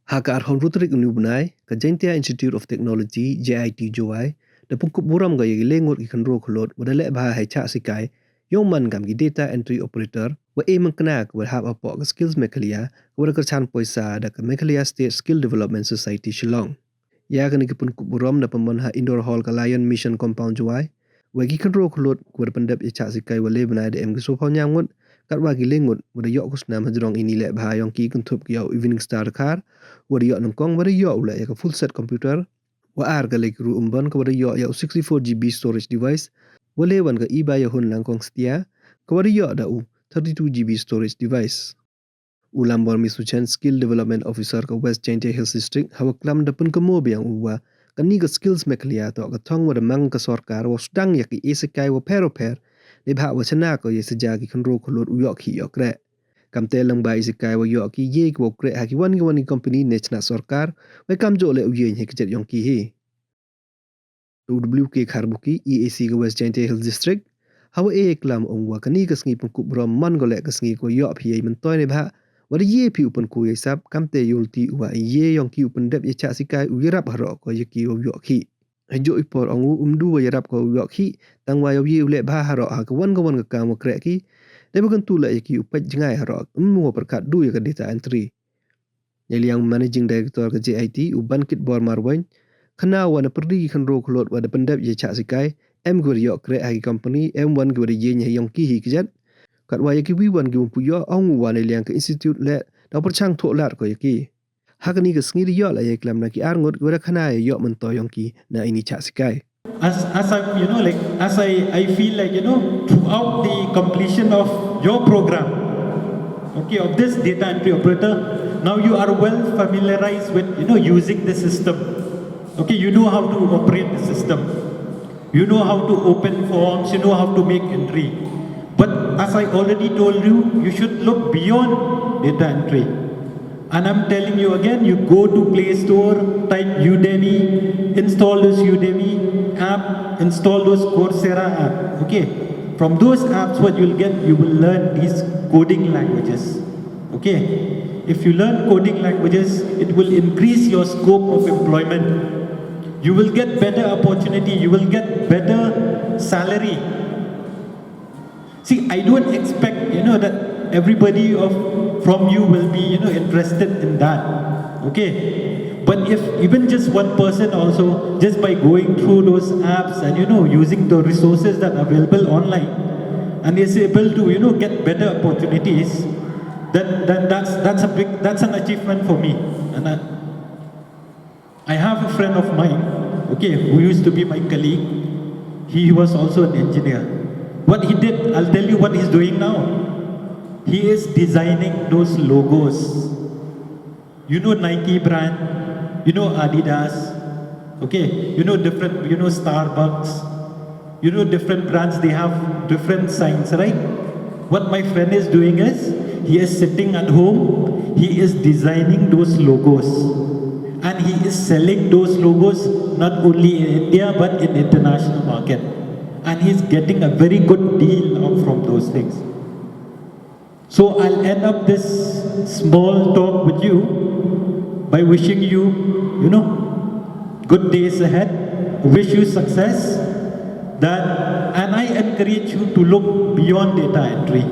Haka arhom rutrik unubnai ka Jaintia Institute of Technology JIT Jowai da Pynkup burom ga yegi lengot ki kanro kulot wada le bah hai chah sikai yong man gam ki data entry operator wa e mangknak wa hapoh ka Skills Meghalaya wada kerchan poisa da ka Meghalaya State Skill Development Society Shillong ya ka ni ki Pynkup burom da pemanha indoor hall ka Lion Mission Compound Jowai wa ki kanro kulot wada pyndep ya chah sikai wa le bnai da em ki sopau nyangut kat wa ki lengot wada yok kusnam hajrong ini le bah yong ki kuntup ki yaw evening star kar wada yok nangkong wada yok ula ya ka full set computer wa ar ka like ru umban ka wada yok ya 64 GB storage device wale wan ka iba ya hun langkong setia ka wada yok da u 32 GB storage device ulam bor misuchan skill development officer ka West Jaintia Hills District hawa klam da pun ka mo biang uwa kani ka Skills Meghalaya to ka thong wada mang ka sarkar wa stang ya ki sikai wa pero ne bha wa chana ko ye seja ki khnro khulot u yok khi yok re kamte lang bai sikai wa yok ki ye ko kre ha ki wan company ne chna sarkar wa kam jo le u ye he ki yong ki he WK Kharbuki EAC ka West Jaintia Hills District hawa e klam ongwa kani ka sngi Pynkup burom man go le ka sngi ko yok phi ye man toy ne bha wa ye phi upan ku ye sap kamte yulti wa ye yong ki upan dep ye cha sikai u yarap haro ko ye ki yok khi Hajo ipor ongu umdu wa yarap ko yok khi tang wa ye ule bha haro ha ka wan ka kam kre ki de bukan tu la ye ki upat jingai haro wa perkat du ya ka data entry yang managing director ka JIT uban kit bor marwan khana wa na perdi khan ro khlot wa da pyndep ye cha sikai em go yok kre ai company m1 go ye nya yong ki hi kijat kat wa ye ki wi wan gi pu yo ong wa ne liang ka institute le da per chang tho lat ko ye ki hakani ka sngi yo la ye klam na ki ar ngot go khana ye yo man to yong ki na ini cha sikai as I feel like throughout the completion of your program, okay, of this data entry operator, now you are well familiarized with using the system. Okay, you know how to operate the system, you know how to open forms, you know how to make entry. But as I already told you, you should look beyond data entry. And I'm telling you again, you go to Play Store, type Udemy, install this Udemy app, install those Coursera app. Okay, from those apps what you'll get, you will learn these coding languages. Okay, if you learn coding languages, it will increase your scope of employment. You will get better opportunity, you will get better salary. See, I don't expect, that everybody from you will be, interested in that. Okay, but if even just one person also, just by going through those apps and using the resources that are available online, and is able to get better opportunities, then that's an achievement for me. And I have a friend of mine, okay, who used to be my colleague. He was also an engineer. What he did, I'll tell you what he's doing now. He is designing those logos. Nike brand, Adidas, okay, different, Starbucks, different brands, they have different signs, right? What my friend is doing is, he is sitting at home, he is designing those logos. And he is selling those logos not only in India, but in international market. And he's getting a very good deal from those things. So I'll end up this small talk with you by wishing you, good days ahead. Wish you success. And I encourage you to look beyond data entry.